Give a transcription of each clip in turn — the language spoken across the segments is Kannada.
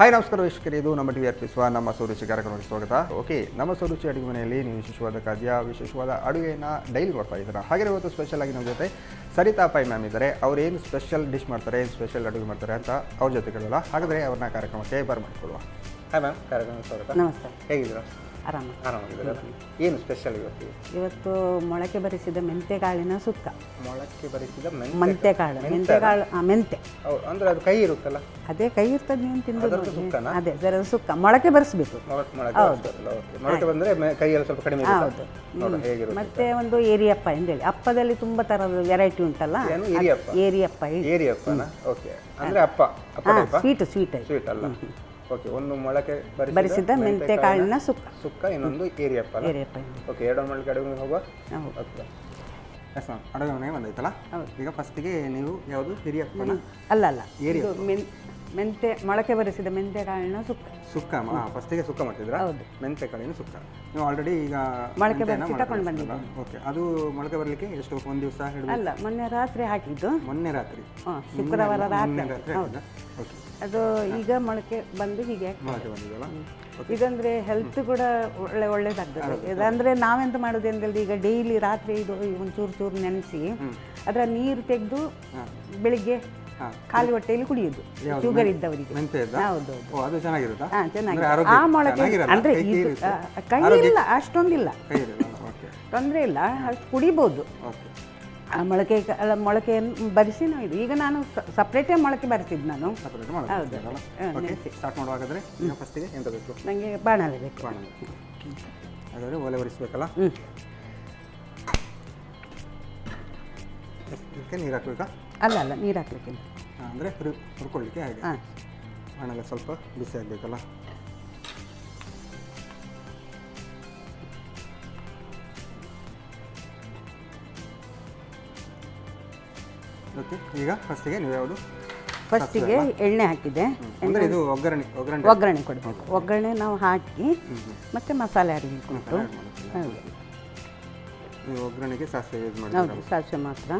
ಹಾಯ್ ನಮಸ್ಕಾರ ವೀಕ್ಷಕರೇ, ಇದು ನಮ್ಮ ಟಿ ಆರ್ ಪಿಸುವ ನಮ್ಮ ಸ್ವರುಚಿ ಕಾರ್ಯಕ್ರಮಕ್ಕೆ ಸ್ವಾಗತ. ಓಕೆ, ನಮ್ಮ ಸ್ವರುಚಿ ಅಡುಗೆ ಮನೆಯಲ್ಲಿ ನೀವು ವಿಶೇಷವಾದ ಖಾದ್ಯ, ವಿಶೇಷವಾದ ಅಡುಗೆಯನ್ನು ಡೈಲಿ ನೋಡ್ತಾ ಇದ್ದೀರಾ. ಹಾಗೆ ಇವತ್ತು ಸ್ಪೆಷಲ್ ಆಗಿ ನಮ್ಮ ಜೊತೆ ಸರಿತಾ ಪೈ ಮ್ಯಾಮ್ ಇದ್ದಾರೆ. ಅವ್ರು ಏನು ಸ್ಪೆಷಲ್ ಡಿಶ್ ಮಾಡ್ತಾರೆ, ಏನು ಸ್ಪೆಷಲ್ ಅಡುಗೆ ಮಾಡ್ತಾರೆ ಅಂತ ಅವ್ರ ಜೊತೆ ಕೇಳೋಲ್ಲ. ಹಾಗಾದರೆ ಅವ್ರನ್ನ ಕಾರ್ಯಕ್ರಮಕ್ಕೆ ಬರಮಾಡಿಕೊಳ್ಳುವ. ಹಾಯ್ ಮ್ಯಾಮ್, ಕಾರ್ಯಕ್ರಮಕ್ಕೆ ಸ್ವಾಗತ. ನಮಸ್ತೆ. ಹೇಗಿದ್ದೀರಾ? ಆರಾಮಾಗಿದ್ದಾರೆ. ಏನು ಸ್ಪೆಷಲ್ ಇವತ್ತು ಮೊಳಕೆ ಬರಿಸಿದ ಮೆಂತೆಕಾಳಿನ ಸುಕ್ಕ. ಮೊಳಕೆ ಬರಿಸಿದ ಮೆಂತೆಕಾಳು ಮೆಂತೆ ಅಂದ್ರೆ ಅದು ಕೈ ಇರುತ್ತಲ್ಲ, ಅದೇ ಕೈ ಇರ್ತದೆ. ನೀವು ತಿಂದು ಅದೇ ಅದರ ಸುಕ್ಕ ಮೊಳಕೆ ಬರಿಸಬೇಕು. ಮೊಳಕೆ ಬಂದ್ರೆ ಕೈಯಲ್ಲಿ ಸ್ವಲ್ಪ ಕಡಿಮೆ. ಹೌದು. ಮತ್ತೆ ಒಂದು ಏರಿಯಪ್ಪ ಅಂತೇಳಿ, ಅಪ್ಪದಲ್ಲಿ ತುಂಬಾ ತರದ ವೆರೈಟಿ ಉಂಟಲ್ಲ. ಏರಿಯಪ್ಪ ಅಂದ್ರೆ ಅಪ್ಪ ಸ್ವೀಟ್ ಸ್ವೀಟ್ ಅಲ್ಲ. ಓಕೆ, ಒಂದು ಮೊಳಕೆ ಬರಿಸಿದ ಮೆಂತೆಕಾಳಿನ ಸುಕ್ಕ, ಇನ್ನೊಂದು ಏರಿಯಪ್ಪ. ಓಕೆ, ಎರಡು ಮೊಳಕೆ ಅಡುಗೆ ಹೋಗುವ. ಓಕೆ, ಅಡುಗೆ ಮನೆ ಬಂದೈತಲ್ಲ. ಈಗ ಫಸ್ಟಿಗೆ ನೀವು ಯಾವುದು ಹಿರಿಯಪ್ಪನ ಅಲ್ಲ ಮೆಂತೆ ಮೊಳಕೆ ಬರಿಸಿದ ಮೆಂತೆಕಾಳಿನ ಸುಕ್ಕ ಫಸ್ಟಿಗೆ ಸುಕ್ಕ ಮಾಡ್ತಿದ್ರ. ಮೆಂತೆಕಾಳಿನ ಸುಕ್ಕ ನೀವು ಆಲ್ರೆಡಿ ಈಗ ಮೊಳಕೆ ಬರಿಸಿ ತಗೊಂಡು ಬಂದಿದ್ದ. ಓಕೆ, ಅದು ಮೊಳಕೆ ಬರಲಿಕ್ಕೆ ಎಷ್ಟು ಒಂದು ದಿವಸ ಅಲ್ಲ, ಮೊನ್ನೆ ರಾತ್ರಿ ಹಾಕಿದ್ದು. ಮೊನ್ನೆ ರಾತ್ರಿ ಶುಕ್ರವಾರ ರಾತ್ರಿ. ಓಕೆ, ಅದು ಈಗ ಮೊಳಕೆ ಬಂದು ಹೀಗೆ ಮೊಳಕೆ ಬಂದಿದಲ್ಲ. ಇದಂದ್ರೆ ಹೆಲ್ತ್ ಕೂಡ ಒಳ್ಳೇದಾಗ್ತದೆ. ಇದಂದ್ರೆ ನಾವೆಂತ ಮಾಡೋದು ಅಂತಂದ್ರೆ, ಈಗ ಡೈಲಿ ರಾತ್ರಿ ಇದು ಒಂಚೂರು ನೆನೆಸಿ ಅದರ ನೀರು ತೆಗೆದು ಬೆಳಿಗ್ಗೆ ಖಾಲಿ ಹೊಟ್ಟೆಯಲ್ಲಿ ಕುಡಿಯೋದು, ಶುಗರ್ ಇದ್ದವರಿಗೆ. ಹೌದು, ಅದು ಚೆನ್ನಾಗಿರುತ್ತಾ? ಚೆನ್ನಾಗಿ. ಆ ಮೊಳಕೆ ಅಂದ್ರೆ ಕೈ ಇಲ್ಲ, ಅಷ್ಟೊಂದಿಲ್ಲ, ತೊಂದರೆ ಇಲ್ಲ, ಅಷ್ಟು ಕುಡಿಬೋದು. ಆ ಮೊಳಕೆಯನ್ನು ಬರಿಸಿ ನಾವು ಇದು ಈಗ ನಾನು ಸಪ್ರೇಟೇ ಮೊಳಕೆ ಬರಿಸಿದ್ದು ನಾನು. ಹೌದು. ಸ್ಟಾರ್ಟ್ ಮಾಡುವಾಗಾದ್ರೆ ಫಸ್ಟಿಗೆ ಎಂತ ಬೇಕು? ನನಗೆ ಬಾಣಲೆ ಬೇಕು. ಹಾಗಾದರೆ ಒಲೆ ಬರಿಸಬೇಕಲ್ಲ. ಇದಕ್ಕೆ ನೀರು ಹಾಕ್ಬೇಕಾ? ಅಲ್ಲ ನೀರು ಹಾಕ್ಲಿಕ್ಕಿಲ್ಲ. ಅಂದರೆ ಹುರ್ಕೊಳ್ಳಿಕ್ಕೆ ಹಾಗೆ. ಬಾಣಲೆ ಸ್ವಲ್ಪ ಬಿಸಿ ಆಗಬೇಕಲ್ಲ. ಓಕೆ, ಈಗ ಫಸ್ಟಿಗೆ ನೀವು ಯಾವುದು? ಫಸ್ಟಿಗೆ ಎಣ್ಣೆ ಹಾಕಿದೆ. ಅಂದರೆ ಇದು ಒಗ್ಗರಣೆ ಕೊಡಬೇಕು. ಒಗ್ಗರಣೆ ನಾವು ಹಾಕಿ ಮತ್ತೆ ಮಸಾಲೆ ಅರಿವಿಟ್ಟು. ನೀವು ಒಗ್ಗರಣೆಗೆ ಸಾಸಿವೆ ಯೂಸ್ ಮಾಡಿ? ಹೌದು, ಸಾಸಿವೆ ಮಾತ್ರ.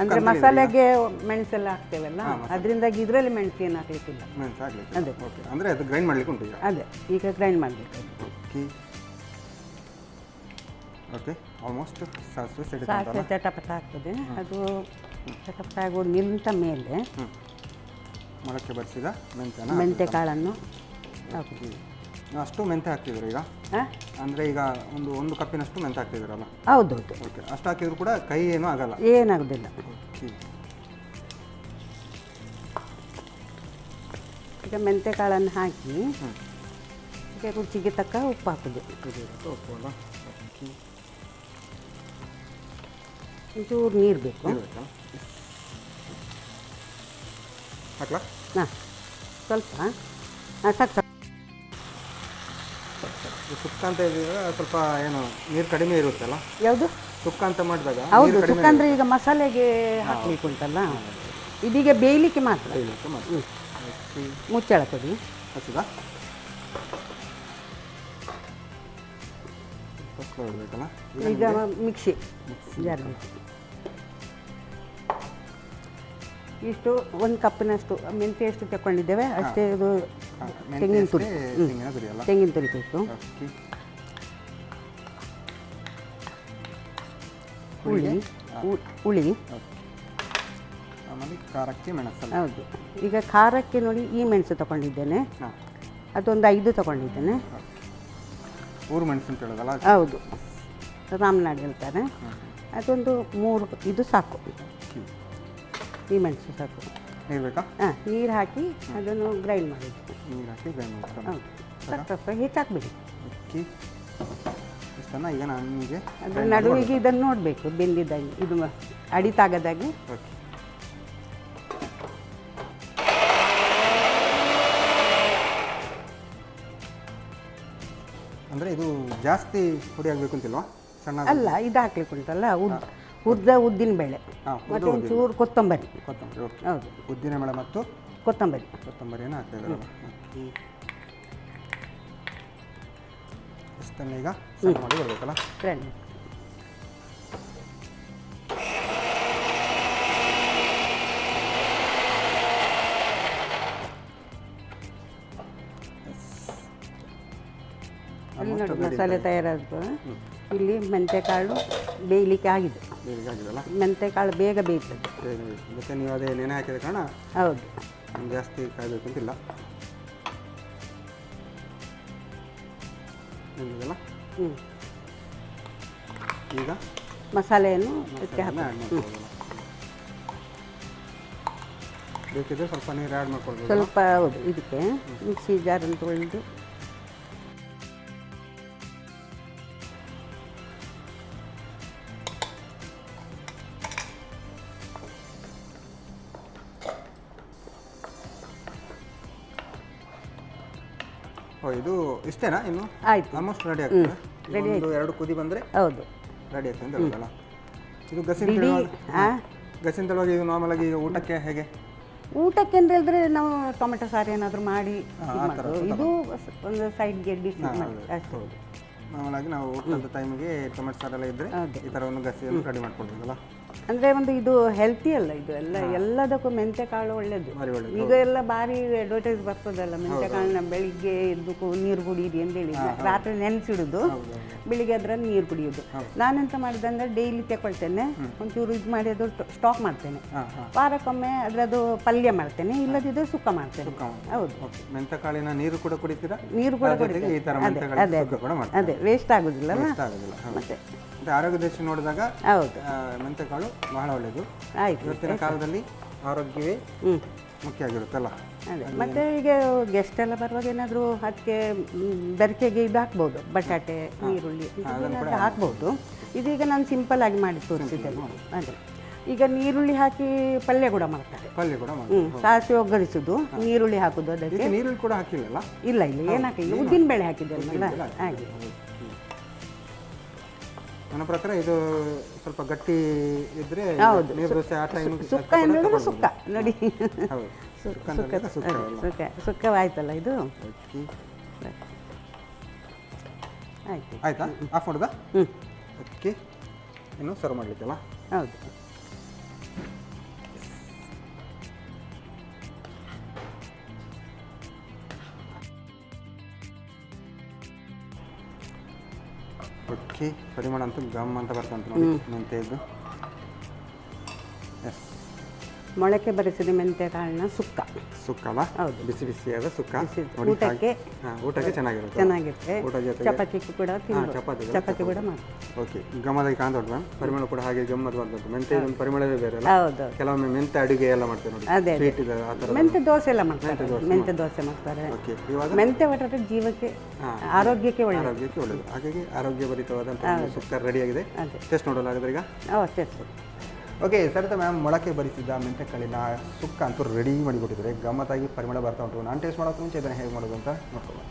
ಅಂದರೆ ಮಸಾಲೆಗೆ ಮೆಣಸೆಲ್ಲ ಹಾಕ್ತೇವಲ್ಲ, ಅದರಿಂದಾಗಿ ಇದರಲ್ಲಿ ಮೆಣಸು ಏನು ಹಾಕ್ಲಿಕ್ಕಿಲ್ಲ. ಅದೇ, ಅಂದರೆ ಅದು ಗ್ರೈಂಡ್ ಮಾಡಲಿಕ್ಕೆ ಉಂಟು. ಅದೇ, ಈಗ ಗ್ರೈಂಡ್ ಮಾಡಬೇಕು. ಓಕೆ, ಆಲ್ಮೋಸ್ಟ್ ಸಾಸಿವೆ ಚಟಪಟ ಆಗ್ತದೆ. ಅದು ಚಟಪಟ ಆಗೋದು ನಿಂತ ಮೇಲೆ ಮೊಳಕೆ ಬರಿಸಿದ ಮೆಂತೆಕಾಳನ್ನು ಹಾಕಿ. ಅಷ್ಟು ಮೆಂತೆ ಹಾಕ್ತಿದ್ರು ಈಗ? ಅಂದರೆ ಈಗ ಒಂದು ಕಪ್ಪಿನಷ್ಟು ಮೆಂತೆ ಹಾಕ್ತಿದ್ರಲ್ಲ? ಹೌದೌದು. ಓಕೆ, ಅಷ್ಟು ಹಾಕಿದ್ರು ಕೂಡ ಕೈ ಏನೂ ಆಗಲ್ಲ? ಏನಾಗೋದಿಲ್ಲ. ಈಗ ಮೆಂತೆಕಾಳನ್ನು ಹಾಕಿ ಈಗ ರುಚಿಗೆ ತಕ್ಕ ಉಪ್ಪು ಹಾಕೋದು. ಉಪ್ಪು ಅಲ್ಲ? ಒಂಚೂರು ನೀರು ಬೇಕು. ಹಾಕ್ಲಾ? ಹಾಂ, ಸ್ವಲ್ಪ. ಸಾಕು. ಸುಕ್ಕ ಅಂತ ಹೇಳಿದ್ರೆ ಸ್ವಲ್ಪ ಏನು ನೀರು ಕಡಿಮೆ ಇರುತ್ತಲ್ಲ? ಯಾವುದು ಸುಕ್ಕ ಅಂತ ಮಾಡಿದಾಗ? ಹೌದು, ಸುಕ್ಕ ಅಂದರೆ ಈಗ ಮಸಾಲೆಗೆ ಹಾಕ್ಲಿಕ್ಕೆ ಉಂಟಲ್ಲ, ಇದೀಗ ಬೇಯಲಿಕ್ಕೆ ಮಾತ್ರ. ಮುಚ್ಚಳ ಕೊಡಿ. ಹಸಿದಾ? ಈಗ ಮಿಕ್ಸಿ ಜಾರ್ ಇಷ್ಟು ಒಂದು ಕಪ್ಪಿನಷ್ಟು ಮೆಂತ್ಯ ಎಷ್ಟು ತಗೊಂಡಿದ್ದೇವೆ ಅಷ್ಟೇ. ಇದು ತೆಂಗಿನ ತುರಿ ಬೇಕು. ಹುಳಿ. ಖಾರಕ್ಕೆ ಮೆಣಸು. ಹೌದು. ಈಗ ಖಾರಕ್ಕೆ ನೋಡಿ, ಈ ಮೆಣಸು ತಗೊಂಡಿದ್ದೇನೆ, ಅದೊಂದು 5 ತಗೊಂಡಿದ್ದೇನೆ. ಊರು ಮೆಣಸು ಅಂತ ಹೇಳೋದಲ್ಲ? ಹೌದು, ರಾಮನಾಡು ಹೇಳ್ತಾರೆ. ಅದೊಂದು 3 ಇದು ಸಾಕು. ಈ ಮೆಣಸು ಸಾಕು. ನೀರು ಬೇಕಾ? ನೀರು ಹಾಕಿ ಅದನ್ನು ಗ್ರೈಂಡ್ ಮಾಡೋದು. ನೀರು ಹಾಕಿ ಗ್ರೈಂಡ್ ಮಾಡೋದು. ಹೌದು, ಸ್ವಲ್ಪ ಹೆಚ್ಚಾಕ್ಬಿಡಿ. ಇಷ್ಟನ್ನ ಈಗ ನಾನು ನಿಮಗೆ ಅದು ನಡುವಿಗೆ ಇದನ್ನು ನೋಡಬೇಕು, ಬೆಂದಿದ್ದಾಗಿ, ಇದು ಅಡಿತಾಗದಾಗಿ. ಓಕೆ, ಅಂದರೆ ಇದು ಜಾಸ್ತಿ ಪುಡಿ ಆಗಬೇಕು ಅಂತಿಲ್ವಾ? ಸಣ್ಣ ಅಲ್ಲ, ಇದು ಹಾಕ್ಲಿಕ್ಕೆ ಉಂಟಲ್ಲ, ಉದ್ದಿನ ಬೇಳೆ ಮತ್ತು ಒಂಚೂರು ಕೊತ್ತಂಬರಿ. ಹೌದು, ಉದ್ದಿನ ಬೇಳೆ ಮತ್ತು ಕೊತ್ತಂಬರಿಯನ್ನು ಹಾಕ್ತಿದ್ದೀರಲ್ಲ? ಇಷ್ಟನ್ನು ಈಗ ಸಣ್ಣ ಮಾಡಿ ಬರಬೇಕಲ್ಲ? ನೋಡಿ ಮಸಾಲೆ ತಯಾರಾದ್ದು. ಇಲ್ಲಿ ಮೆಂತೆಕಾಳು ಬೇಯಲಿಕ್ಕೆ ಆಗಿದೆ. ಆಗಿದೆಲ್ಲ ಮೆಂತೆಕಾಳು ಬೇಗ ಬೇಯ್ತದೆ. ಮತ್ತು ನೀವು ಅದೇ ನೆನೆ ಹಾಕಿದ ಕಾರಣ ಹೌದು, ಜಾಸ್ತಿ ಕಾಯಬೇಕು ಅಂತಿಲ್ಲ. ನಿಮ್ಮದಲ್ಲ ಈಗ ಮಸಾಲೆಯನ್ನು ಇದಕ್ಕೆ ಹಾಕಿ ಆ್ಯಡ್ ಮಾಡ್ಕೊಳ್ಳೋದಲ್ಲ. ಬೇಕಿದ್ರೆ ಸ್ವಲ್ಪ ನೀರು ಆ್ಯಡ್ ಮಾಡ್ಕೊಳ್ಬೋದು. ಸ್ವಲ್ಪ ಹೌದು, ಇದಕ್ಕೆ ಮಿಕ್ಸಿ ಜಾರನ್ನು ತೊಳೆದು ಇದು ಇಷ್ಟೇನಾ? ಇನ್ನು ಆಯ್ತು, ಆಲ್ಮೋಸ್ಟ್ ರೆಡಿ ಆಗ್ತದೆ. ಒಂದು 2 ಕುದಿ ಬಂದರೆ ಹೌದು ರೆಡಿ ಆಗ್ತದೆ ಅಂತ ಹೇಳೋದಲ್ಲ. ಇದು ಗಸಿನ ತಳುವಾಗಿ ಇದು ನಾರ್ಮಲ್ ಆಗಿ ಈಗ ಊಟಕ್ಕೆ ಹೇಗೆ? ಊಟಕ್ಕೆ ಅಂತ ಹೇಳಿದ್ರೆ ನಾವು ಟೊಮೆಟೊ ಸಾರು ಏನಾದರೂ ಮಾಡಿ ಮಾಡೋದು. ಇದು ಒಂದು ಸೈಡ್ಗೆ ಡಿಶ್ ಮಾಡಿ ಅಷ್ಟೇ. ನಾರ್ಮಲ್ ಆಗಿ ನಾವು ಊಟದ ಟೈಮಿಗೆ ಟೊಮೆಟೊ ಸಾರೆಲ್ಲ ಇದ್ದರೆ ಈ ಥರ ಒಂದು ಗಸಿಯನ್ನು ರೆಡಿ ಮಾಡ್ಕೊಳ್ಬೋದಲ್ಲ. ಅಂದರೆ ಒಂದು ಇದು ಹೆಲ್ತಿ ಅಲ್ಲ, ಇದು ಎಲ್ಲದಕ್ಕೂ ಮೆಂತೆಕಾಳು ಒಳ್ಳೇದು. ಈಗ ಎಲ್ಲ ಭಾರಿ ಅಡ್ವರ್ಟೈಸ್ ಬರ್ತದಲ್ಲ, ಮೆಂತೆಕಾಳನ್ನ ಬೆಳಿಗ್ಗೆ ಎದ್ದು ನೀರು ಕುಡಿಯಿರಿ ಅಂತೇಳಿ ರಾತ್ರಿ ನೆನೆಸಿಡುದು, ಬೆಳಿಗ್ಗೆ ಅದ್ರಲ್ಲಿ ನೀರು ಕುಡಿಯೋದು. ನಾನೆಂತ ಮಾಡಿದೆ ಅಂದರೆ ಡೈಲಿ ತಗೊಳ್ತೇನೆ, ಒಂಚೂರು ಇದು ಮಾಡಿ ಅದು ಸ್ಟಾಕ್ ಮಾಡ್ತೇನೆ. ವಾರಕ್ಕೊಮ್ಮೆ ಅದರದ್ದು ಪಲ್ಯ ಮಾಡ್ತೇನೆ, ಇಲ್ಲದಿದ್ದರೆ ಸುಕ್ಕ ಮಾಡ್ತೇನೆ. ಹೌದು, ಮೆಂತೆಕಾಳಿನ ನೀರು ಕೂಡ ಕುಡಿತೀರಾ? ನೀರು ಕೂಡ ಕುಡಿತೇನೆ. ಅದೇ ವೇಸ್ಟ್ ಆಗೋದಿಲ್ಲ ಮತ್ತೆ ಆರೋಗ್ಯ ದೃಷ್ಟಿ ನೋಡಿದಾಗ ಹೌದು ಮೆಂತೆಕಾಳು ಬಹಳ ಒಳ್ಳೆಯದು. ಆಯ್ತು, ಇವತ್ತಿನ ಕಾಲದಲ್ಲಿ ಆರೋಗ್ಯವೇ ಮುಖ್ಯ ಆಗಿರುತ್ತಲ್ಲ. ಅದೇ ಮತ್ತೆ ಈಗ ಗೆಸ್ಟ್ ಎಲ್ಲ ಬರುವಾಗ ಏನಾದರೂ ಅದಕ್ಕೆ ಬೆರಕೆಗೆ ಇದು ಹಾಕ್ಬೋದು, ಬಟಾಟೆ ಈರುಳ್ಳಿ ಹಾಕ್ಬೋದು. ಇದೀಗ ನಾನು ಸಿಂಪಲ್ ಆಗಿ ಮಾಡಿ ತೋರಿಸಿದ್ದೇನೆ. ಅದೇ ಈಗ ನೀರುಳ್ಳಿ ಹಾಕಿ ಪಲ್ಯ ಕೂಡ ಮಾಡ್ತಾರೆ. ಸಾಸಿವೆ ಒಗ್ಗರಿಸೋದು, ನೀರುಳ್ಳಿ ಹಾಕೋದು. ಅದಕ್ಕೆ ನೀರುಳ್ಳಿ ಕೂಡ ಹಾಕಿಲ್ಲ? ಇಲ್ಲ ಏನು ಹಾಕಿಲ್ಲ, ಉದ್ದಿನ ಬೇಳೆ ಹಾಕಿದ್ದಲ್ಲ ಹಾಗೆ. ನನ್ನ ಪ್ರಕಾರ ಇದು ಸ್ವಲ್ಪ ಗಟ್ಟಿ ಇದ್ರೆ ಹೌದು, ನೀರು ದೋಸೆ ಆ ಟೈಮ್ ಸುಕ್ಕ ಹೇಳಿದ್ರೆ ಸುಕ್ಕ ನೋಡಿ, ಸುಕ್ಕವಾಯ್ತಲ್ಲ ಇದು. ಆಯ್ತು, ಆಯ್ತಾ? ಆಫ್ ಮಾಡೋದಾ? ಓಕೆ, ಇನ್ನು ಸರ್ವ್ ಮಾಡಲಿಕ್ಕಲ್ಲ? ಹೌದು. ಓಕೆ, ಪರಿಮಳ ಅಂತೂ ಗಮ್ ಅಂತ ಬರ್ತಂತ ನೋಡಿ ಮೆಂತೆದ್ದು. ಎಸ್, ಮೊಳಕೆ ಬರಿಸಿದ ಮೆಂತೆಕಾಳಿನ ಸುಕ್ಕ. ಸುಕ್ಕ ಅಲ್ಲ? ಹೌದು, ಬಿಸಿ ಬಿಸಿಯಾದ ಸುಕ್ಕ. ಊಟಕ್ಕೆ ಚೆನ್ನಾಗಿರುತ್ತೆ. ಊಟ ಜೊತೆಗೆ ಚಪಾತಿ ಕೂಡ ಚಪಾತಿ ಕೂಡ ಮಾಡಿ. ಓಕೆ, ಗಮ್ಮದಾಗಿ ಕಾಣ್ತೊಟ್ಟು ಮ್ಯಾಮ್. ಪರಿಮಳ ಕೂಡ ಹಾಗೆ ಗಮ್ಮತ್ ಬರ್ತದೆ. ಮೆಂತೆ ಒಂದು ಪರಿಮಳವೇ ಬೇರೆ ಅಲ್ಲ? ಹೌದು, ಕೆಲವೊಮ್ಮೆ ಮೆಂತೆ ಅಡುಗೆ ಎಲ್ಲ ಮಾಡ್ತಾರೆ ನೋಡಿ. ಅದೇ ಮೆಂತೆ ದೋಸೆ ಎಲ್ಲ ಮಾಡ್ತಾರೆ. ಮೆಂತೆ ದೋಸೆ ಮಾಡ್ತಾರೆ. ಓಕೆ, ಇವಾಗ ಮೆಂತೆ ಒಟ್ಟಾರೆ ಜೀವಕ್ಕೆ ಆರೋಗ್ಯಕ್ಕೆ ಒಳ್ಳೆಯದು. ಹಾಗಾಗಿ ಆರೋಗ್ಯಭರಿತವಾದಂಥ ಸುಕ್ಕ ರೆಡಿಯಾಗಿದೆ. ಟೇಸ್ಟ್ ನೋಡೋಲ್ಲ ಹಾಗಾದ್ರೆ ಈಗ? ಟೇಸ್ಟ್. ಓಕೆ ಸರಿತಾ ಮ್ಯಾಮ್, ಮೊಳಕೆ ಬರಿಸಿದ ಮೆಂತೆಕಾಳಿನ ಸುಕ್ಕ ಅಂತೂ ರೆಡಿ ಮಾಡಿಕೊಟ್ಟಿದ್ದಾರೆ. ಗಮ್ಮತ್ತಾಗಿ ಪರಿಮಳ ಬರ್ತಾ ಉಂಟು. ನಾನು ಟೇಸ್ಟ್ ಮಾಡೋಕೆ ಮುಂಚೆ ಇದನ್ನು ಹೇಗೆ ಮಾಡೋದು ಅಂತ ನೋಡ್ಕೊಳ್ಳೋಣ.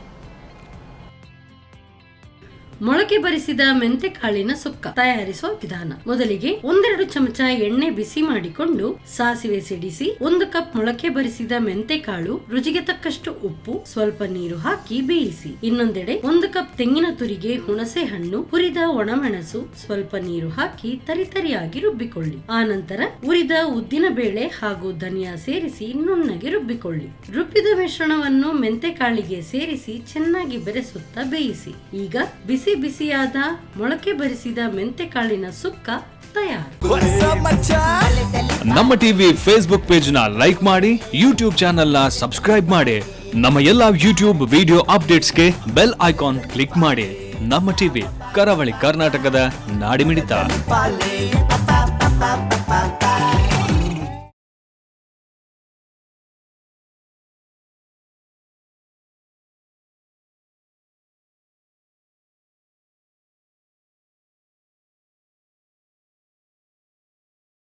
ಮೊಳಕೆ ಬರಿಸಿದ ಮೆಂತೆಕಾಳಿನ ಸುಕ್ಕ ತಯಾರಿಸುವ ವಿಧಾನ. ಮೊದಲಿಗೆ 1-2 ಚಮಚ ಎಣ್ಣೆ ಬಿಸಿ ಮಾಡಿಕೊಂಡು ಸಾಸಿವೆ ಸಿಡಿಸಿ 1 ಕಪ್ ಮೊಳಕೆ ಬರಿಸಿದ ಮೆಂತೆಕಾಳು, ರುಚಿಗೆ ತಕ್ಕಷ್ಟು ಉಪ್ಪು, ಸ್ವಲ್ಪ ನೀರು ಹಾಕಿ ಬೇಯಿಸಿ. ಇನ್ನೊಂದೆಡೆ 1 ಕಪ್ ತೆಂಗಿನ ತುರಿಗೆ ಹುಣಸೆ ಹಣ್ಣು, ಹುರಿದ ಒಣಮೆಣಸು, ಸ್ವಲ್ಪ ನೀರು ಹಾಕಿ ತರಿತರಿಯಾಗಿ ರುಬ್ಬಿಕೊಳ್ಳಿ. ಆ ನಂತರ ಹುರಿದ ಉದ್ದಿನ ಬೇಳೆ ಹಾಗೂ ಧನಿಯಾ ಸೇರಿಸಿ ನುಣ್ಣಗೆ ರುಬ್ಬಿಕೊಳ್ಳಿ. ರುಬ್ಬಿದ ಮಿಶ್ರಣವನ್ನು ಮೆಂತೆಕಾಳಿಗೆ ಸೇರಿಸಿ ಚೆನ್ನಾಗಿ ಬೆರೆಸುತ್ತಾ ಬೇಯಿಸಿ. ಈಗ ಬಿಸಿಯಾದ ಮೊಳಕೆ ಬರಿಸಿದ ಮೆಂತೆಕಾಳಿನ ಸುಕ್ಕ ತಯಾರು. ನಮ್ಮ ಟಿವಿ ಫೇಸ್ಬುಕ್ ಪೇಜ್ ನ ಲೈಕ್ ಮಾಡಿ, ಯೂಟ್ಯೂಬ್ ಚಾನೆಲ್ ನ ಸಬ್ಸ್ಕ್ರೈಬ್ ಮಾಡಿ, ನಮ್ಮ ಎಲ್ಲಾ ಯೂಟ್ಯೂಬ್ ವಿಡಿಯೋ ಅಪ್ಡೇಟ್ಸ್ಗೆ ಬೆಲ್ ಐಕಾನ್ ಕ್ಲಿಕ್ ಮಾಡಿ. ನಮ್ಮ ಟಿವಿ, ಕರಾವಳಿ ಕರ್ನಾಟಕದ ನಾಡಿಮಿಡಿತ.